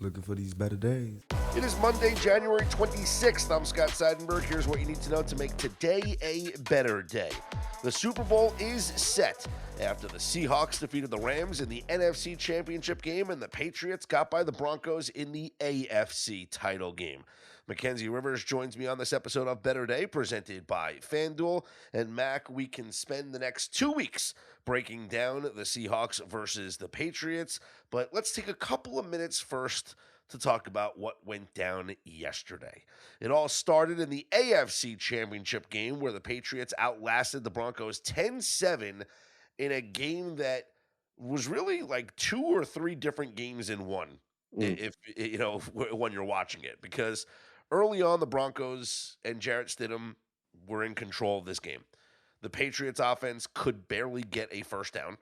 Looking for these better days. It is Monday, January 26th. I'm Scott Seidenberg. Here's what you need to know to make today a better day. The Super Bowl is set after the Seahawks defeated the Rams in the NFC Championship game and the Patriots got by the Broncos in the AFC title game. Mackenzie Rivers joins me on this episode of Better Day, presented by FanDuel. And Mac, we can spend the next 2 weeks breaking down the Seahawks versus the Patriots. But let's take a couple of minutes first to talk about what went down yesterday. It all started in the AFC Championship game where the Patriots outlasted the Broncos 10-7 in a game that was really like 2 or 3 different games in one, if you know, when you're watching it, because early on the Broncos and Jarrett Stidham were in control of this game. The Patriots offense could barely get a first down.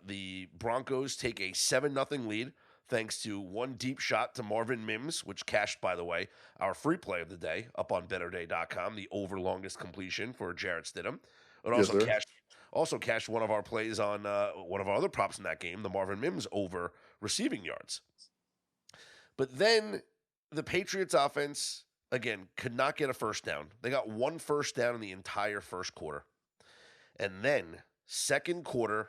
The Broncos take a 7-0 lead thanks to one deep shot to Marvin Mims, which cashed, by the way, our free play of the day up on betterday.com, the over longest completion for Jarrett Stidham. It Yes, also sir. cashed one of our plays on one of our other props in that game, the Marvin Mims over receiving yards. But then the Patriots offense, again, could not get a first down. They got one first down in the entire first quarter. And then, second quarter,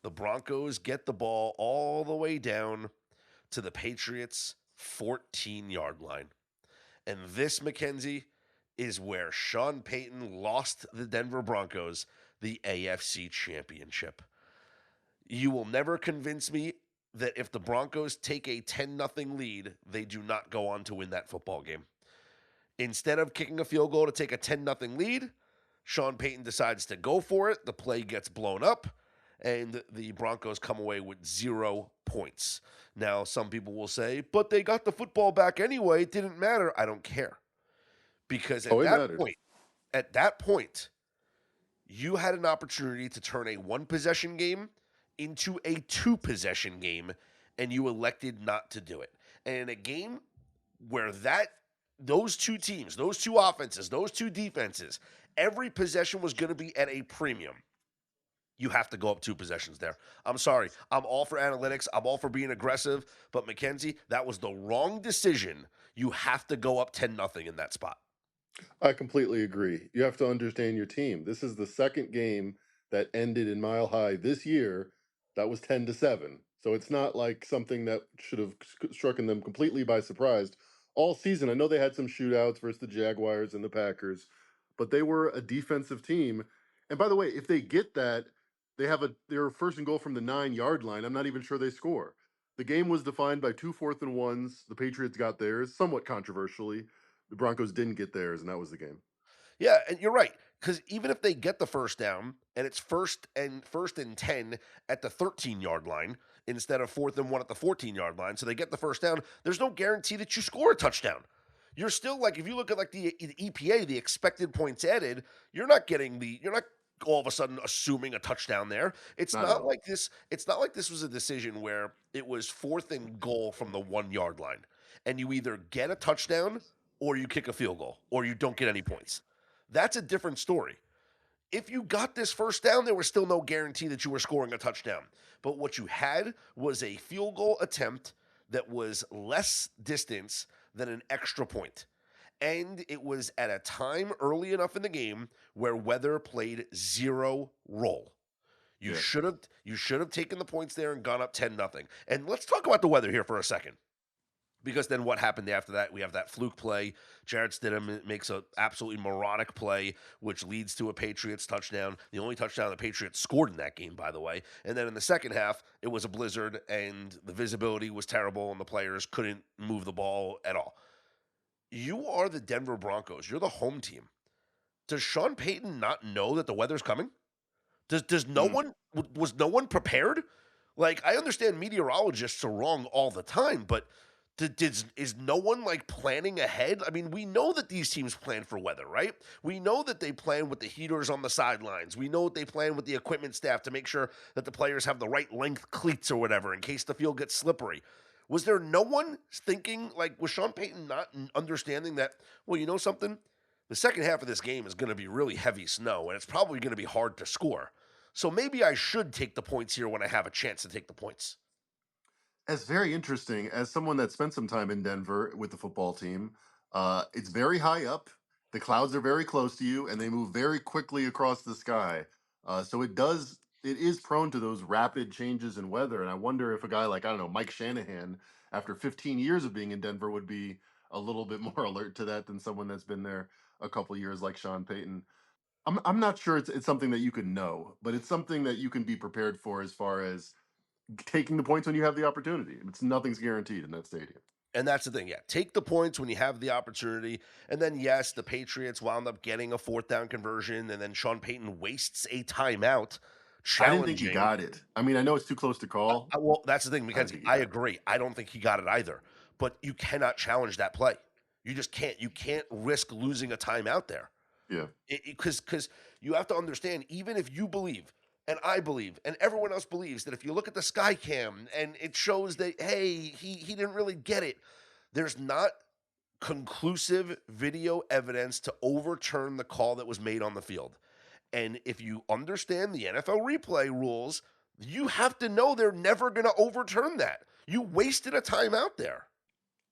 the Broncos get the ball all the way down to the Patriots' 14-yard line. And this, Mackenzie, is where Sean Payton lost the Denver Broncos the AFC Championship. You will never convince me that if the Broncos take a 10-0 lead, they do not go on to win that football game. Instead of kicking a field goal to take a 10-0 lead, Sean Payton decides to go for it. The play gets blown up, and the Broncos come away with 0 points. Now, some people will say, but they got the football back anyway. It didn't matter. I don't care. Because It mattered. at that point, you had an opportunity to turn a one-possession game into a two-possession game, and you elected not to do it. And in a game where those two teams, those two offenses, those two defenses, every possession was going to be at a premium, you have to go up 2 possessions there. I'm sorry. I'm all for analytics. I'm all for being aggressive. But, Mackenzie, that was the wrong decision. You have to go up 10-0 in that spot. I completely agree. You have to understand your team. This is the second game that ended in Mile High this year that was 10-7. So it's not like something that should have struck them completely by surprise. All season, I know they had some shootouts versus the Jaguars and the Packers, but they were a defensive team. And by the way, if they get that, they're first and goal from the 9-yard line. I'm not even sure they score. The game was defined by 2 4th-and-1s. The Patriots got theirs, somewhat controversially. The Broncos didn't get theirs, and that was the game. Yeah, and you're right. Because even if they get the first down and it's first and 10 at the 13-yard line instead of 4th and 1 at the 14-yard line, so they get the first down, there's no guarantee that you score a touchdown. You're still like, if you look at like the EPA, the expected points added, you're not all of a sudden assuming a touchdown there. It's not like this was a decision where it was 4th and goal from the 1-yard line, and you either get a touchdown or you kick a field goal, or you don't get any points. That's a different story. If you got this first down, there was still no guarantee that you were scoring a touchdown. But what you had was a field goal attempt that was less distance than an extra point. And it was at a time early enough in the game where weather played 0 role. You should have taken the points there and gone up 10-0. And let's talk about the weather here for a second. Because then what happened after that? We have that fluke play. Jarrett Stidham makes an absolutely moronic play, which leads to a Patriots touchdown. The only touchdown the Patriots scored in that game, by the way. And then in the second half, it was a blizzard, and the visibility was terrible, and the players couldn't move the ball at all. You are the Denver Broncos. You're the home team. Does Sean Payton not know that the weather's coming? Was no one prepared? Like, I understand meteorologists are wrong all the time, but is no one like planning ahead? I mean, we know that these teams plan for weather, right? We know that they plan with the heaters on the sidelines. We know that they plan with the equipment staff to make sure that the players have the right length cleats or whatever in case the field gets slippery. Was there no one thinking, like, was Sean Payton not understanding that, well, you know something? The second half of this game is going to be really heavy snow, and it's probably going to be hard to score. So maybe I should take the points here when I have a chance to take the points. It's very interesting. As someone that spent some time in Denver with the football team, it's very high up. The clouds are very close to you, and they move very quickly across the sky. So it is prone to those rapid changes in weather. And I wonder if a guy like, I don't know, Mike Shanahan, after 15 years of being in Denver, would be a little bit more alert to that than someone that's been there a couple years like Sean Payton. I'm not sure it's something that you can know, but it's something that you can be prepared for as far as taking the points when you have the opportunity. It's nothing's guaranteed in that stadium. And that's the thing, yeah. Take the points when you have the opportunity. And then, yes, the Patriots wound up getting a fourth down conversion, and then Sean Payton wastes a timeout I didn't think he challenging. got it. I mean, I know it's too close to call. Well, that's the thing, I didn't Mackenzie. think he I got it. agree. I don't think he got it either. But you cannot challenge that play. You just can't. You can't risk losing a timeout there. Yeah. Because you have to understand, even if you believe, and I believe, and everyone else believes that if you look at the sky cam and it shows that hey, he didn't really get it, there's not conclusive video evidence to overturn the call that was made on the field. And if you understand the NFL replay rules, you have to know they're never going to overturn that. You wasted a timeout there.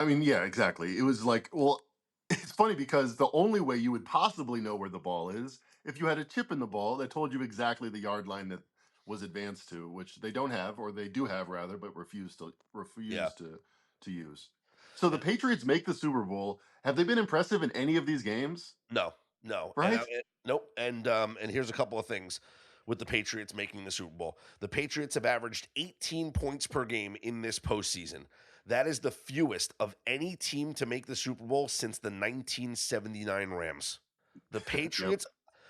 I mean, yeah, exactly. It was like, well, it's funny because the only way you would possibly know where the ball is if you had a chip in the ball that told you exactly the yard line that was advanced to, which they don't have, or they do have rather, but Yeah. refuse to use. So the And Patriots make the Super Bowl. Have they been impressive in any of these games? no, no, Right? nope. And here's a couple of things with the Patriots making the Super Bowl. The Patriots have averaged 18 points per game in this postseason. That is the fewest of any team to make the Super Bowl since the 1979 Rams. The Yep. Patriots,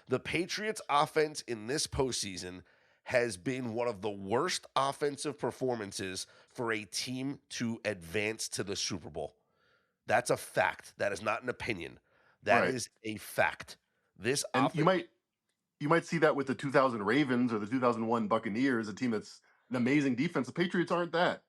the Patriots offense in this postseason has been one of the worst offensive performances for a team to advance to the Super Bowl. That's a fact. That is not an opinion. That Right. is a fact. This And offense, you might see that with the 2000 Ravens or the 2001 Buccaneers, a team that's an amazing defense. The Patriots aren't that.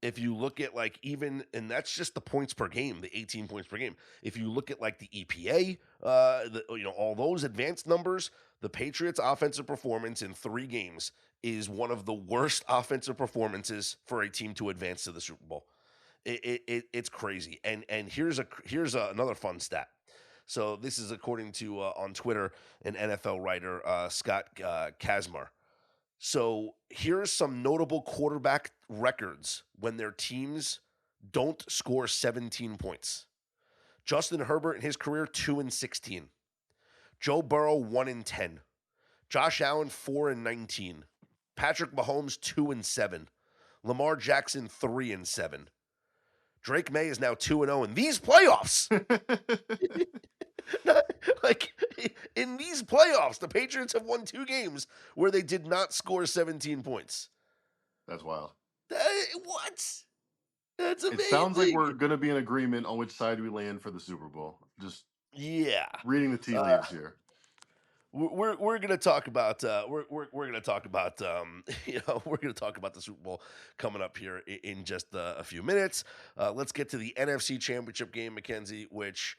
if you look at like even, and that's just the points per game, the 18 points per game. If you look at like the EPA, all those advanced numbers, the Patriots' offensive performance in 3 games is one of the worst offensive performances for a team to advance to the Super Bowl. It's crazy. And another fun stat. So this is according to on Twitter an NFL writer Scott Kazmar. So here's some notable quarterback records when their teams don't score 17 points. Justin Herbert in his career 2-16. Joe Burrow 1-10. Josh Allen 4-19. Patrick Mahomes 2-7. Lamar Jackson 3-7. Drake May is now 2-0 in these playoffs. Like in these playoffs, the Patriots have won 2 games where they did not score 17 points. That's wild. What? That's It sounds like amazing. we're going to be in agreement on which side we land for the Super Bowl. Just Yeah. reading the tea Uh, leaves here. we're gonna talk about we're gonna talk about we're gonna talk about the Super Bowl coming up here in just a few minutes. Let's get to the NFC Championship game, Mackenzie, which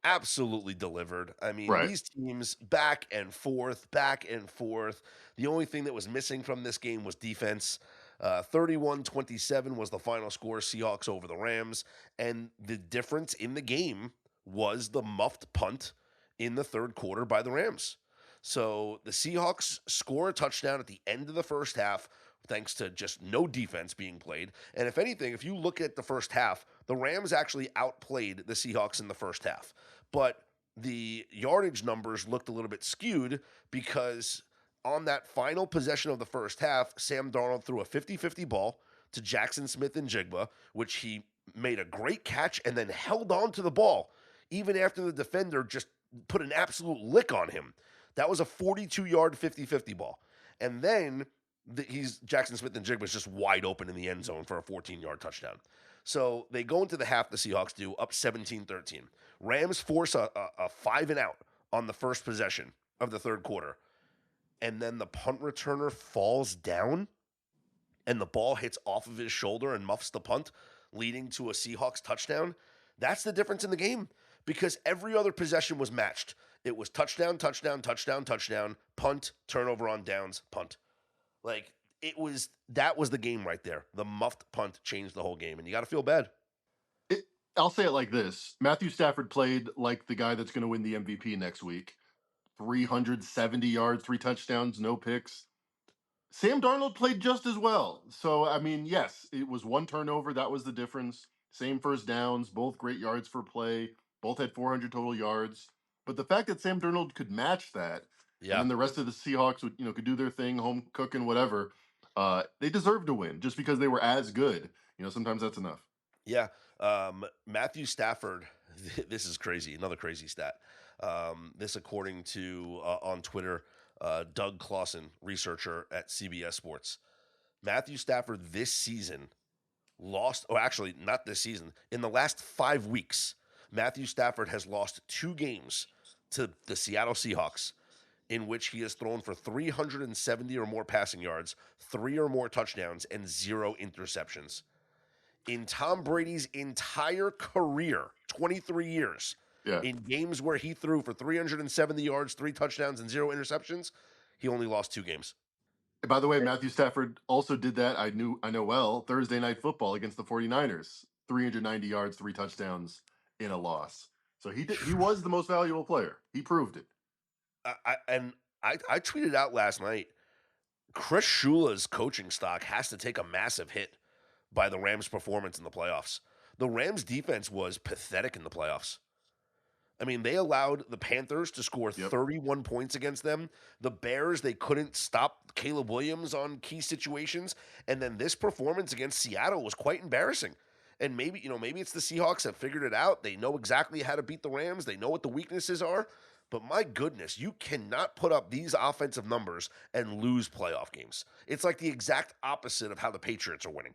absolutely delivered. I mean, Right. these teams back and forth, back and forth. The only thing that was missing from this game was defense. 31-27 was the final score, Seahawks over the Rams. And the difference in the game was the muffed punt in the third quarter by the Rams. So the Seahawks score a touchdown at the end of the first half, thanks to just no defense being played. And if anything, if you look at the first half, the Rams actually outplayed the Seahawks in the first half. But the yardage numbers looked a little bit skewed because on that final possession of the first half, Sam Darnold threw a 50-50 ball to Jackson Smith and Jigba, which he made a great catch and then held on to the ball even after the defender just put an absolute lick on him. That was a 42-yard 50-50 ball. And then Jackson Smith and Jigba was just wide open in the end zone for a 14-yard touchdown. So they go into the half, the Seahawks do, up 17-13. Rams force a 5 and out on the first possession of the third quarter. And then the punt returner falls down and the ball hits off of his shoulder and muffs the punt, leading to a Seahawks touchdown. That's the difference in the game because every other possession was matched. It was touchdown, touchdown, touchdown, touchdown, punt, turnover on downs, punt. Like That was the game right there. The muffed punt changed the whole game, and you got to feel bad. It, I'll say it like this: Matthew Stafford played like the guy that's going to win the MVP next week. 370 yards, 3 touchdowns, no picks. Sam Darnold played just as well. So, I mean, yes, it was one turnover. That was the difference. Same first downs, both great yards for play. Both had 400 total yards. But the fact that Sam Darnold could match that, and Yeah, then the rest of the Seahawks would, could do their thing, home cooking, whatever. They deserved to win just because they were as good. Sometimes that's enough. yeah. Matthew Stafford. This is crazy. Another crazy stat. This, according to on Twitter, Doug Clawson, researcher at CBS Sports. Matthew Stafford this season lost, or actually not this season, in the last 5 weeks, Matthew Stafford has lost 2 games to the Seattle Seahawks in which he has thrown for 370 or more passing yards, 3 or more touchdowns, and 0 interceptions. In Tom Brady's entire career, 23 years, Yeah. in games where he threw for 370 yards, 3 touchdowns, and 0 interceptions, he only lost 2 games. By the way, Matthew Stafford also did that. I know well, Thursday night football against the 49ers. 390 yards, 3 touchdowns in a loss. So he was the most valuable player. He proved it. I tweeted out last night, Chris Shula's coaching stock has to take a massive hit by the Rams' performance in the playoffs. The Rams' defense was pathetic in the playoffs. I mean, they allowed the Panthers to score Yep. 31 points against them. The Bears, they couldn't stop Caleb Williams on key situations. And then this performance against Seattle was quite embarrassing. And maybe it's the Seahawks that figured it out. They know exactly how to beat the Rams. They know what the weaknesses are. But my goodness, you cannot put up these offensive numbers and lose playoff games. It's like the exact opposite of how the Patriots are winning.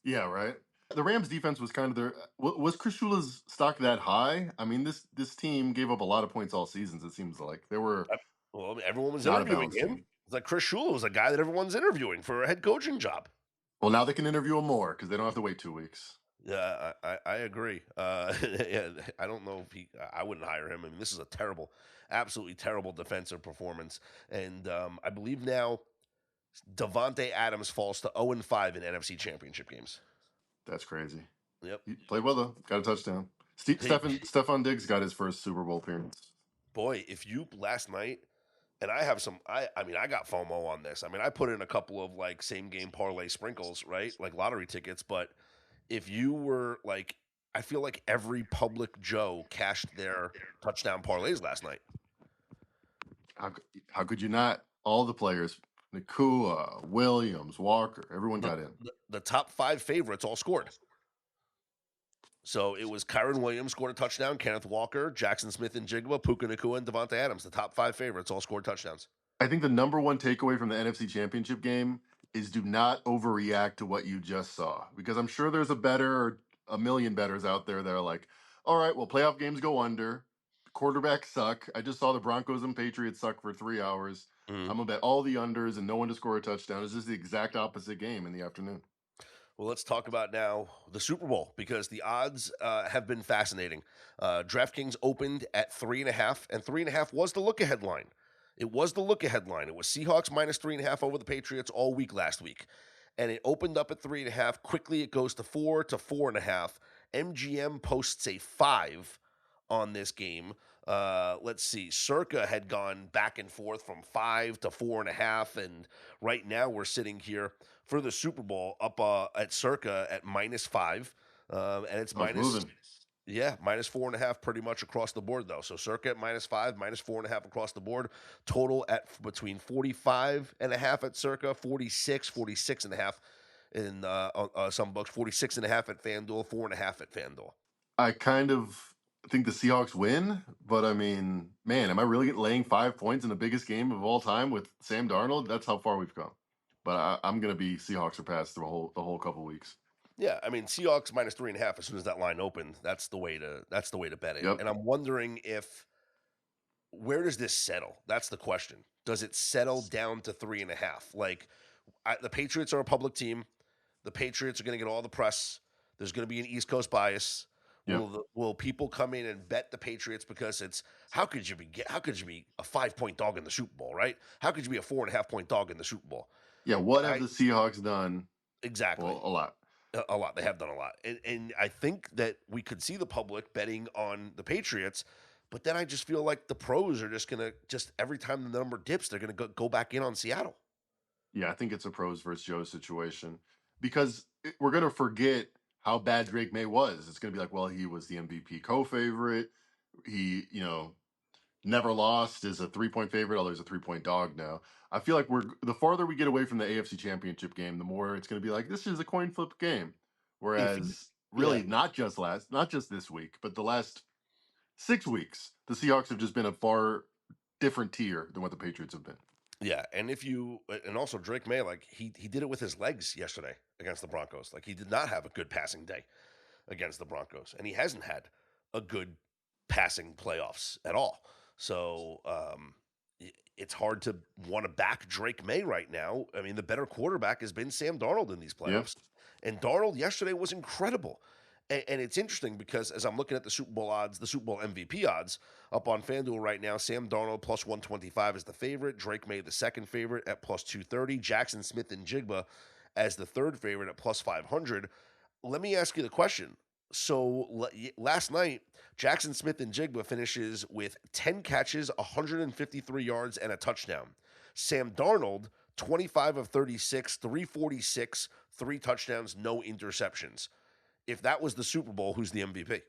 Yeah, right. The Rams defense was kind of their was Chris Shula's stock that high? I mean, this team gave up a lot of points all seasons, it seems like. They were I- Well, everyone was not a interviewing balanced him. team. It's like Chris Shula was a guy that everyone's interviewing for a head coaching job. Well, now they can interview him more because they don't have to wait 2 weeks. Yeah, I agree. Yeah, I don't know if I wouldn't hire him. I mean, this is a terrible, absolutely terrible defensive performance. And I believe now Devontae Adams falls to 0-5 in NFC Championship games. That's crazy. Yep. He played well though. Got a touchdown. Hey, Stefan Diggs got his first Super Bowl appearance. boy, if you last night, and I have some, I mean, I got FOMO on this. I mean, I put in a couple of like same game parlay sprinkles, right? Like lottery tickets. But if you were like, I feel like every public Joe cashed their touchdown parlays last night. How could you not? All the players, Nakua, Williams, Walker, everyone The, got in. the top 5 favorites all scored. So it was Kyron Williams scored a touchdown, Kenneth Walker, Jackson Smith and Jigba, Puka Nakua, and Devontae Adams. The top 5 favorites all scored touchdowns. I think the number one takeaway from the NFC Championship game is do not overreact to what you just saw because I'm sure there's a better or a million betters out there that are like, all right, well, playoff games go under. Quarterbacks suck. I just saw the Broncos and Patriots suck for 3 hours. Mhm. I'm gonna bet all the unders and no one to score a touchdown. It's just the exact opposite game in the afternoon. Well, let's talk about now the Super Bowl because the odds have been fascinating. DraftKings opened at 3.5, and 3.5 was the look ahead line. It was the look ahead line. It was Seahawks minus 3.5 over the Patriots all week last week. And it opened up at 3.5. Quickly, it goes to 4 to 4.5. MGM posts a 5 on this game. Let's see. Circa had gone back and forth from 5 to 4.5. And right now we're sitting here for the Super Bowl up at Circa at -5. And it's Oh, it's moving. minus 4.5 pretty much across the board, though. So Circa at -5, -4.5 across the board. Total at between 45.5 at Circa, 46, 46.5 in some books, 46.5 at FanDuel, 4.5 at FanDuel. I kind of think the Seahawks win, but I mean, man, am I really laying 5 points in the biggest game of all time with Sam Darnold? That's how far we've come. But I'm gonna be Seahawks are past the whole couple weeks. Yeah, I mean Seahawks -3.5 as soon as that line opened. That's the way to bet it. Yep. And I'm wondering if where does this settle? That's the question. Does it settle down to 3.5? Like the Patriots are a public team. The Patriots are going to get all the press. There's going to be an East Coast bias. Yep. Will people come in and bet the Patriots because it's how could you be a 5 point dog in the Super Bowl, right? How could you be a 4.5 point dog in the Super Bowl? Yeah, what have I the Seahawks done? exactly. Well, a lot. A lot. They have done a lot. And I think that we could see the public betting on the Patriots, but then I just feel like the pros are just gonna just every time the number dips, they're gonna go back in on Seattle. Yeah, I think it's a pros versus Joe situation because we're going to forget how bad Drake May was. It's going to be like, well, he was the MVP co-favorite. He, never lost is a 3-point favorite, although he's a 3-point dog now. I feel like we're the farther we get away from the AFC Championship game, the more it's going to be like this is a coin flip game. If you Whereas, Yeah. really, not just this week, but the last 6 weeks, the Seahawks have just been a far different tier than what the Patriots have been. Yeah, and if you and also Drake May, like he did it with his legs yesterday against the Broncos. Like he did not have a good passing day against the Broncos, and he hasn't had a good passing playoffs at all. So it's hard to want to back Drake May right now. I mean, the better quarterback has been Sam Darnold in these Yeah, playoffs, and Darnold yesterday was incredible. And it's interesting because as I'm looking at the Super Bowl odds, the Super Bowl MVP odds up on FanDuel right now, Sam Darnold plus 125 is the favorite. Drake May the second favorite at plus 230. Jackson Smith and Jigba as the third favorite at plus 500. Let me ask you the question. So last night, Jackson Smith and Jigba finishes with 10 catches, 153 yards, and a touchdown. Sam Darnold, 25 of 36, 346, three touchdowns, no interceptions. If that was the Super Bowl, who's the MVP?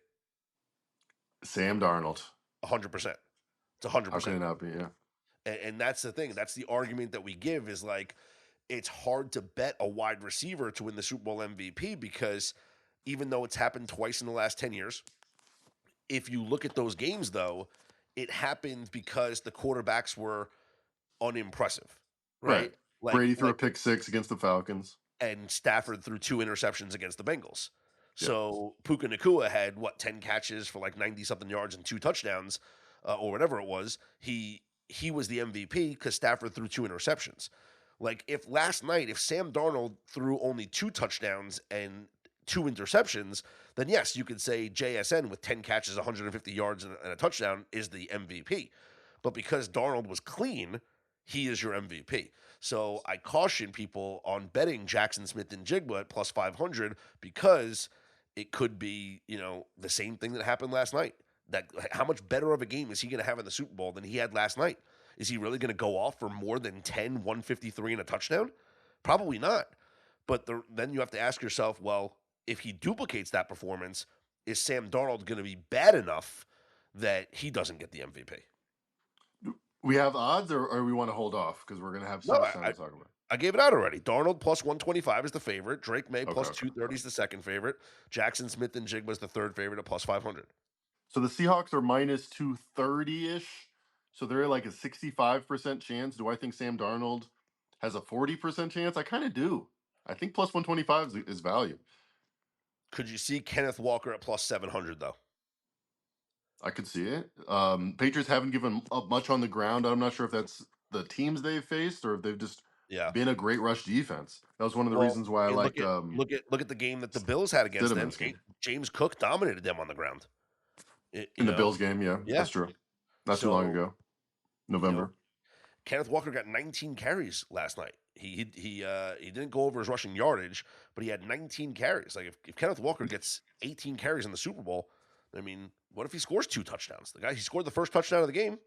Sam Darnold. 100%. It's How can 100%. it not be? Yeah. And that's the thing. That's the argument that we give is like, it's hard to bet a wide receiver to win the Super Bowl MVP because even though it's happened twice in the last 10 years, if you look at those games, though, it happened because the quarterbacks were unimpressive, Right. right? Like, Brady threw a like, pick six against the Falcons. and Stafford threw two interceptions against the Bengals. Yep. So Puka Nakua had 10 catches for like 90 something yards and two touchdowns, or whatever it was. He was the MVP because Stafford threw two interceptions. Like if last night, if Sam Darnold threw only two touchdowns and two interceptions, then yes, you could say JSN with 10 catches, 150 yards, and a touchdown is the MVP. But because Darnold was clean, he is your MVP. So I caution people on betting Jackson Smith and Jigba at plus 500 because it could be, the same thing that happened last night. That how much better of a game is he going to have in the Super Bowl than he had last night? Is he really going to go off for more than 10, 153 and a touchdown? Probably not. But then you have to ask yourself, well, if he duplicates that performance, is Sam Darnold going to be bad enough that he doesn't get the MVP? We have odds, or we want to hold off because we're going to have No, so much time to talk about I gave it out already. Darnold plus 125 is the favorite. Drake May it. Okay, plus okay. 230 is the second favorite. Jackson Smith and Jigba is the third favorite at plus 500. So the Seahawks are minus 230 ish. So they're like a 65% chance. Do I think Sam Darnold has a 40% chance? I kind of do. I think plus 125 is value. Could you see Kenneth Walker at plus 700, though? I could see it. Patriots haven't given up much on the ground. I'm not sure if that's the teams they've faced or if they've just Yeah. been a great rush defense. That was one of the Well, reasons why I and liked look at the game that the Bills had against them. Stidham's game. James Cook dominated them on the ground. In the Bills game, yeah, Yeah. that's true. Not too long So, ago. you know, November. Kenneth Walker got 19 carries last night. He didn't go over his rushing yardage, but he had 19 carries. Like if Kenneth Walker gets 18 carries in the Super Bowl, I mean, what if he scores two touchdowns? The guy he scored the first touchdown of the game.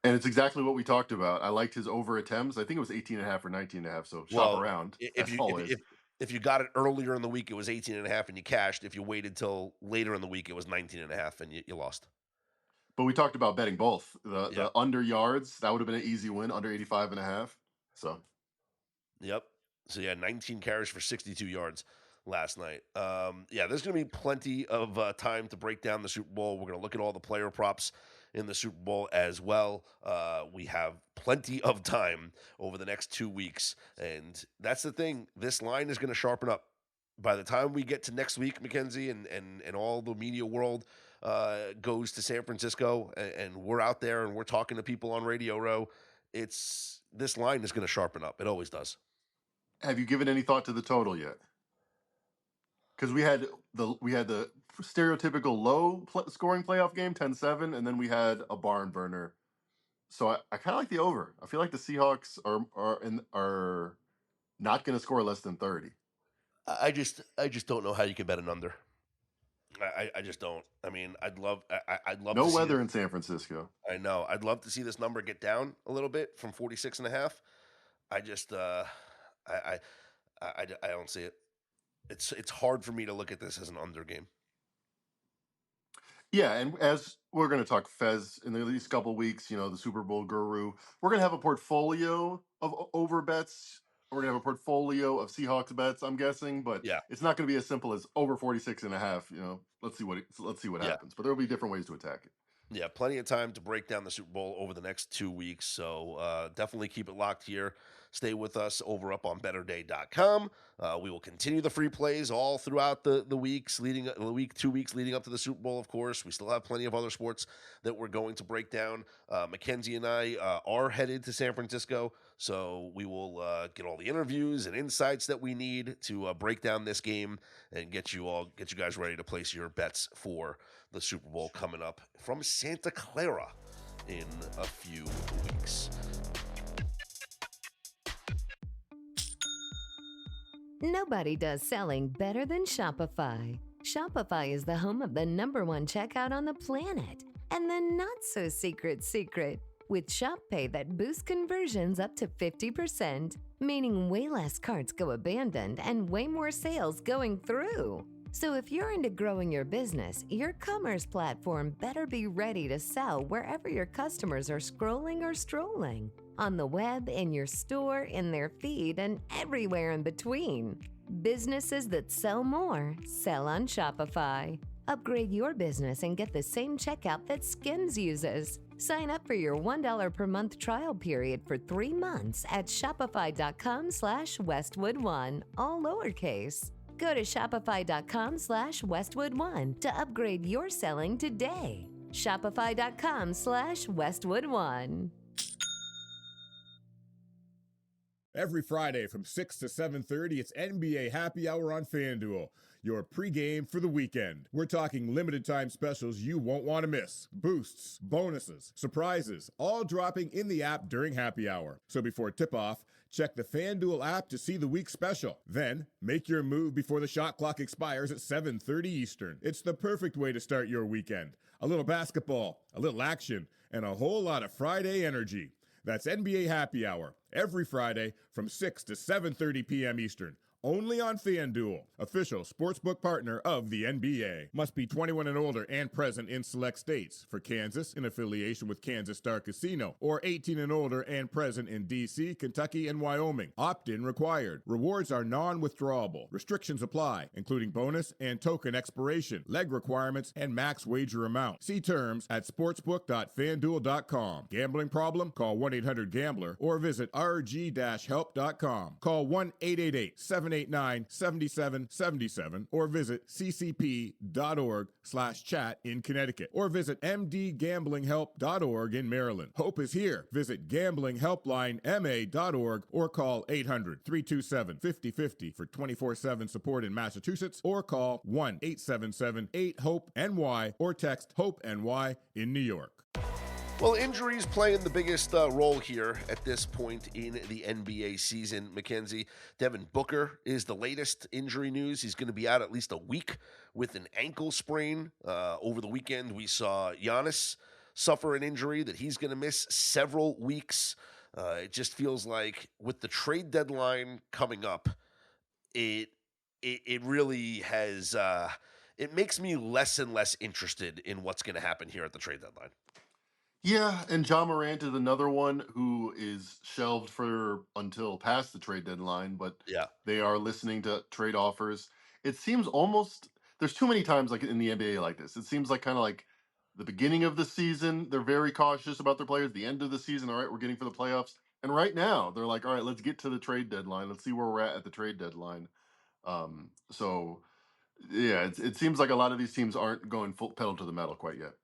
And it's exactly what we talked about. I liked his over attempts. I think it was 18 and a half or 19 and a half. So shop Well, around if as you if always. if if you got it earlier in the week, it was 18 and a half and you cashed. If you waited till later in the week, it was 19 and a half and you lost. But we talked about betting both. Yeah. The under yards, that would have been an easy win, under 85 and a half. So Yep. So yeah, 19 carries for 62 yards last night. Yeah, there's going to be plenty of time to break down the Super Bowl. We're going to look at all the player props in the Super Bowl as well. We have plenty of time over the next 2 weeks, and that's the thing. This line is going to sharpen up. By the time we get to next week, Mackenzie, and all the media world goes to San Francisco, and we're out there and we're talking to people on Radio Row, this line is going to sharpen up. It always does. have you given any thought to the total yet? Because we had the stereotypical low scoring playoff game, 10-7, and then we had a barn burner So I kind of like the over. I feel like the Seahawks are not going to score less than 30. I just don't know how you can bet an under. I just don't. I mean, I'd love No to see weather this. in San Francisco. I know. I'd love to see this number get down a little bit from 46 and a half. I just I I I don't see it. It's hard for me to look at this as an under game. Yeah, and as we're going to talk Fez in these couple weeks, the Super Bowl guru, we're going to have a portfolio of over bets. We're going to have a portfolio of Seahawks bets, I'm guessing, but Yeah. it's not going to be as simple as over 46 and a half. Let's see what Yeah. happens. But there will be different ways to attack it. Yeah, plenty of time to break down the Super Bowl over the next 2 weeks. So definitely keep it locked here. Stay with us over up on betterday.com. We will continue the free plays all throughout the weeks leading the week, 2 weeks leading up to the Super Bowl, of course. We still have plenty of other sports that we're going to break down. Mackenzie and I are headed to San Francisco. So we will get all the interviews and insights that we need to break down this game and get you guys ready to place your bets for the Super Bowl coming up from Santa Clara in a few weeks. Nobody does selling better than Shopify. Shopify is the home of the number one checkout on the planet. And the not so secret with Shop Pay that boosts conversions up to 50%, meaning way less carts go abandoned and way more sales going through. So if you're into growing your business, your commerce platform better be ready to sell wherever your customers are scrolling or strolling. On the web, in your store, in their feed, and everywhere in between. Businesses that sell more sell on Shopify. Upgrade your business and get the same checkout that Skims uses. Sign up for your $1 per month trial period for 3 months at shopify.com/Westwood1, all lowercase. Go to shopify.com/Westwood1 to upgrade your selling today. Shopify.com/Westwood1. Every Friday from 6 to 7:30, it's NBA Happy Hour on FanDuel, your pregame for the weekend. We're talking limited time specials you won't want to miss. Boosts, bonuses, surprises, all dropping in the app during happy hour. So before tip-off, check the FanDuel app to see the week's special. Then, make your move before the shot clock expires at 7:30 Eastern. It's the perfect way to start your weekend. A little basketball, a little action, and a whole lot of Friday energy. That's NBA Happy Hour, every Friday from 6 to 7:30 p.m. Eastern, only on FanDuel, official sportsbook partner of the NBA. Must be 21 and older and present in select states. For Kansas, in affiliation with Kansas Star Casino, or 18 and older and present in D.C., Kentucky, and Wyoming. Opt-in required. Rewards are non-withdrawable. Restrictions apply, including bonus and token expiration, leg requirements, and max wager amount. See terms at sportsbook.fanduel.com. Gambling problem? Call 1-800-GAMBLER or visit rg-help.com. Call 1-888-789-7777 or visit ccp.org/chat in Connecticut or visit mdgamblinghelp.org in Maryland. Hope is here. Visit gamblinghelplinema.org or call 800-327-5050 for 24/7 support in Massachusetts or call 1-877-8-HOPE-NY or text HOPE-NY in New York. Well, injuries playing the biggest role here at this point in the NBA season. Mackenzie, Devin Booker is the latest injury news. He's going to be out at least a week with an ankle sprain. Over the weekend, we saw Giannis suffer an injury that he's going to miss several weeks. It just feels like with the trade deadline coming up, it really has it makes me less and less interested in what's going to happen here at the trade deadline. Yeah, and John Morant is another one who is shelved for until past the trade deadline, but Yeah. they are listening to trade offers. It seems almost there's too many times like in the NBA like this. It seems like kind of like the beginning of the season, they're very cautious about their players. The end of the season, all right, we're getting for the playoffs. And right now, they're like, all right, let's get to the trade deadline. Let's see where we're at the trade deadline. So yeah, it seems like a lot of these teams aren't going full pedal to the metal quite yet.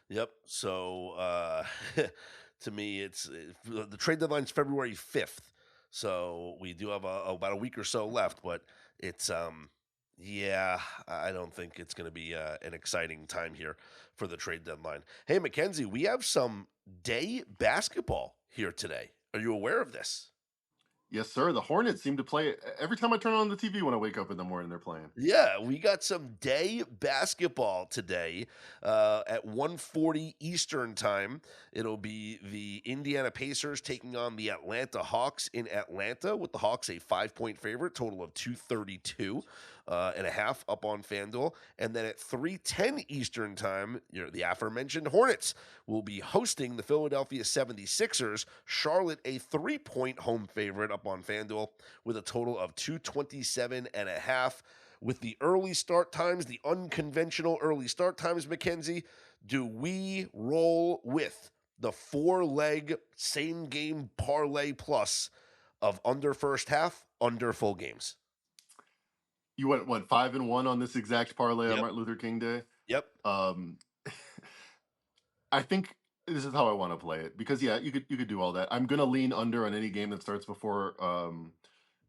Yep. So to me, it's the trade deadline's February 5th. So we do have about a week or so left, but it's Yeah, I don't think it's going to be an exciting time here for the trade deadline. Hey, Mackenzie, we have some day basketball here today. Are you aware of this? Yes, sir. The Hornets seem to play every time I turn on the TV when I wake up in the morning. They're playing. Yeah, we got some day basketball today at 1:40 Eastern time. It'll be the Indiana Pacers taking on the Atlanta Hawks in Atlanta, with the Hawks a 5-point favorite, total of 232 and a half up on FanDuel. And then at 3:10 Eastern time, the aforementioned Hornets will be hosting the Philadelphia 76ers. Charlotte a 3-point home favorite up on FanDuel with a total of 227 and a half. With the early start times, the unconventional early start times, Mackenzie, do we roll with the 4-leg same game parlay plus of under first half, under full games? You went what 5-1 on this exact parlay on Yep. Martin Luther King Day. Yep. I think this is how I want to play it because yeah, you could do all that. I'm gonna lean under on any game that starts before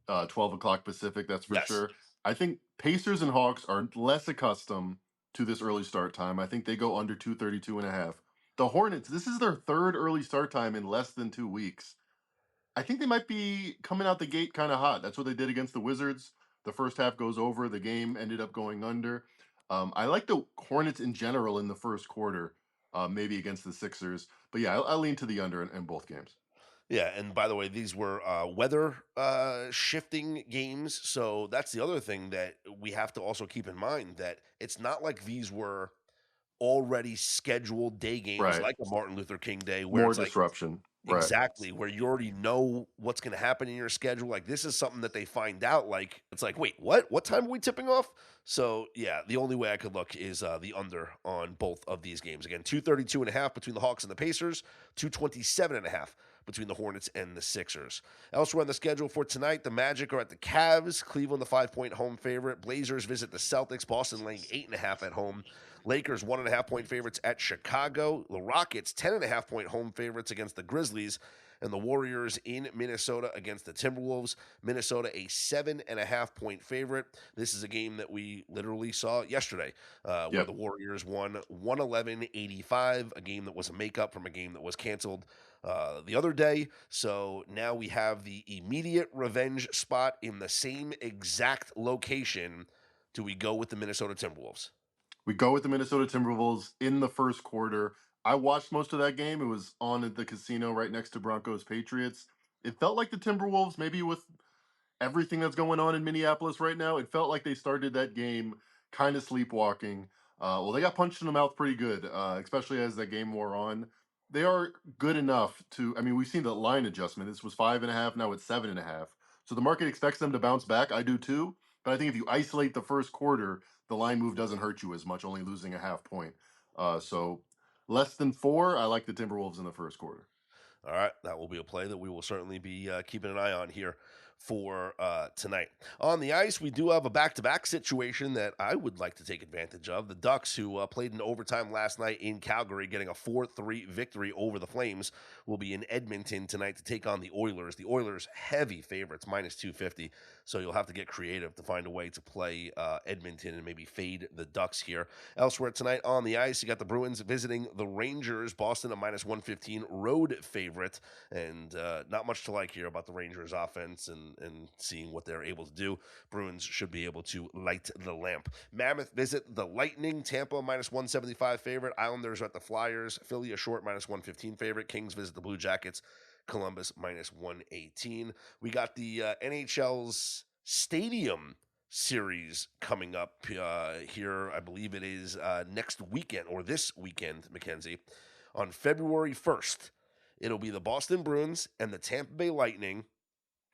12 o'clock Pacific. That's for Yes. sure. I think Pacers and Hawks are less accustomed to this early start time. I think they go under 232 and a half. The Hornets, this is their third early start time in less than 2 weeks. I think they might be coming out the gate kind of hot. That's what they did against the Wizards. The first half goes over. The game ended up going under. I like the Hornets in general in the first quarter, maybe against the Sixers. But yeah, I lean to the under in both games. Yeah, and by the way, these were weather shifting games, so that's the other thing that we have to also keep in mind, that it's not like these were already scheduled day games Right. like a Martin Luther King Day where More it's like disruption. Right. exactly where you already know what's going to happen in your schedule. Like this is something that they find out. Like it's like, wait, what? What time are we tipping off? So yeah, the only way I could look is the under on both of these games. Again, 232 and a half between the Hawks and the Pacers, 227 and a half between the Hornets and the Sixers. Elsewhere on the schedule for tonight, the Magic are at the Cavs, Cleveland the 5-point home favorite. Blazers visit the Celtics, Boston laying 8.5 at home. Lakers 1.5-point favorites at Chicago. The Rockets 10.5-point home favorites against the Grizzlies. And the Warriors in Minnesota against the Timberwolves. Minnesota a 7.5-point favorite. This is a game that we literally saw yesterday, where Yep. the Warriors won 111-85, a game that was a makeup from a game that was canceled the other day. So now we have the immediate revenge spot in the same exact location. Do we go with the Minnesota Timberwolves? We go with the Minnesota Timberwolves in the first quarter. I watched most of that game. It was on at the casino right next to Broncos Patriots. It felt like the Timberwolves, maybe with everything that's going on in Minneapolis right now, it felt like they started that game kind of sleepwalking. Well, they got punched in the mouth pretty good, especially as that game wore on. They are good enough to. I mean, we've seen the line adjustment. This was 5.5, now it's 7.5. So the market expects them to bounce back. I do too. But I think if you isolate the first quarter, the line move doesn't hurt you as much, only losing a half point. So less than 4, I like the Timberwolves in the first quarter. All right, that will be a play that we will certainly be keeping an eye on here for tonight. On the ice, we do have a back-to-back situation that I would like to take advantage of. The Ducks, who played in overtime last night in Calgary, getting a 4-3 victory over the Flames, will be in Edmonton tonight to take on the Oilers. The Oilers, heavy favorites, minus 250, so you'll have to get creative to find a way to play Edmonton and maybe fade the Ducks here. Elsewhere tonight on the ice, you got the Bruins visiting the Rangers. Boston, a minus 115 road favorite, and not much to like here about the Rangers offense and seeing what they're able to do. Bruins should be able to light the lamp. Mammoth visit the Lightning. Tampa, minus 175 favorite. Islanders are at the Flyers. Philly, a short, minus 115 favorite. Kings visit the Blue Jackets. Columbus, minus 118. We got the NHL's Stadium Series coming up here. I believe it is next weekend, or this weekend, Mackenzie. On February 1st, it'll be the Boston Bruins and the Tampa Bay Lightning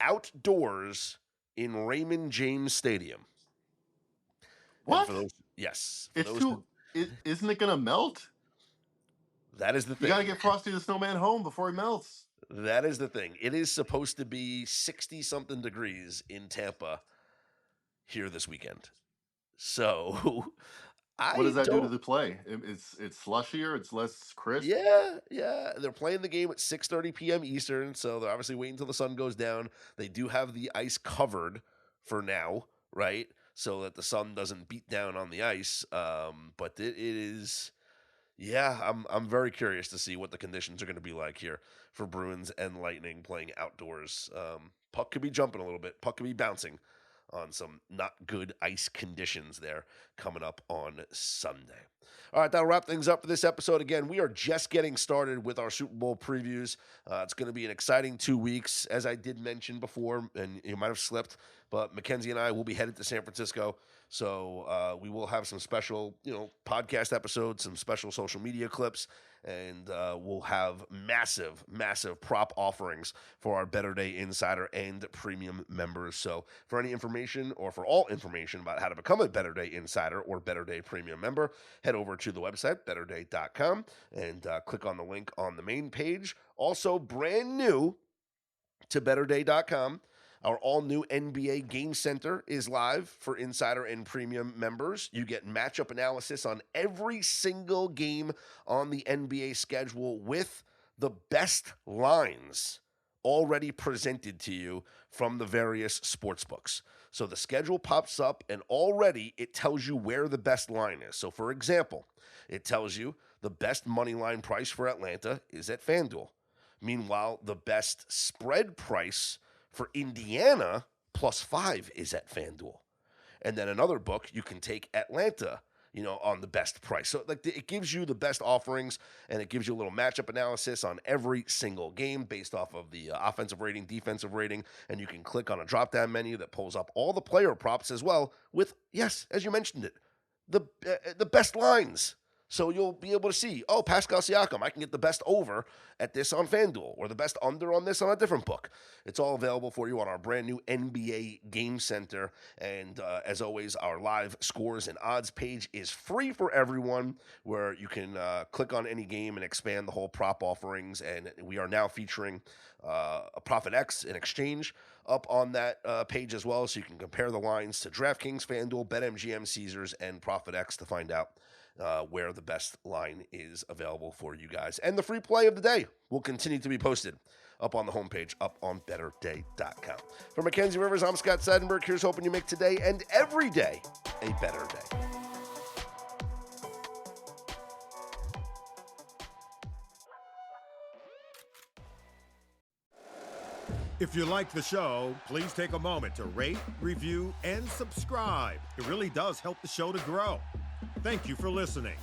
outdoors in Raymond James Stadium. What? And for those, yes. For It's those too. Isn't it going to melt? that is the You thing. got to get Frosty the Snowman home before he melts. That is the thing. It is supposed to be 60-something degrees in Tampa here this weekend. So What does I that do to don't. the play? It's slushier. It's less crisp. Yeah. They're playing the game at 6:30 p.m. Eastern, so they're obviously waiting until the sun goes down. They do have the ice covered for now, right? so that the sun doesn't beat down on the ice. But it is, yeah, I'm very curious to see what the conditions are going to be like here for Bruins and Lightning playing outdoors. Puck could be jumping a little bit. Puck could be bouncing on some not good ice conditions there coming up on Sunday. All right, that'll wrap things up for this episode. Again, we are just getting started with our Super Bowl previews. It's going to be an exciting 2 weeks, as I did mention before, and you might have slipped, but Mackenzie and I will be headed to San Francisco. So we will have some special, podcast episodes, some special social media clips, and we'll have massive, massive prop offerings for our Better Day Insider and Premium members. So for any information or for all information about how to become a Better Day Insider or Better Day Premium member, head over to the website, betterday.com, and click on the link on the main page. Also, brand new to betterday.com, our all-new NBA Game Center is live for Insider and Premium members. You get matchup analysis on every single game on the NBA schedule with the best lines already presented to you from the various sports books. So the schedule pops up, and already it tells you where the best line is. So, for example, it tells you the best money line price for Atlanta is at FanDuel. Meanwhile, the best spread price for Indiana +5 is at FanDuel. And then another book, you can take Atlanta, on the best price. So it gives you the best offerings, and it gives you a little matchup analysis on every single game based off of the offensive rating, defensive rating, and you can click on a drop-down menu that pulls up all the player props as well with, yes, as you mentioned it, the best lines. So you'll be able to see, Pascal Siakam, I can get the best over at this on FanDuel or the best under on this on a different book. It's all available for you on our brand new NBA Game Center. And as always, our live scores and odds page is free for everyone, where you can click on any game and expand the whole prop offerings. And we are now featuring a Profit X in exchange up on that page as well. So you can compare the lines to DraftKings, FanDuel, BetMGM, Caesars, and Profit X to find out where the best line is available for you guys. And the free play of the day will continue to be posted up on the homepage, up on betterday.com. For Mackenzie Rivers, I'm Scott Seidenberg. Here's hoping you make today and every day a better day. If you like the show, please take a moment to rate, review, and subscribe. It really does help the show to grow. Thank you for listening.